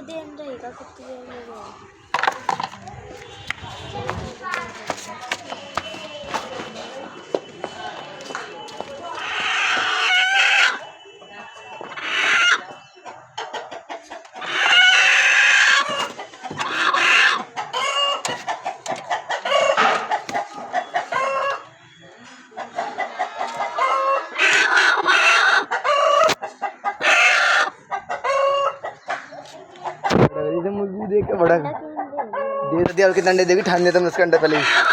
Then रहेगा कितनी देर में वो। मुर्गी देख के बड़ा दे दिया और कितना अंडे देगी ठान दिया तुमने उसका अंडा पहले ही।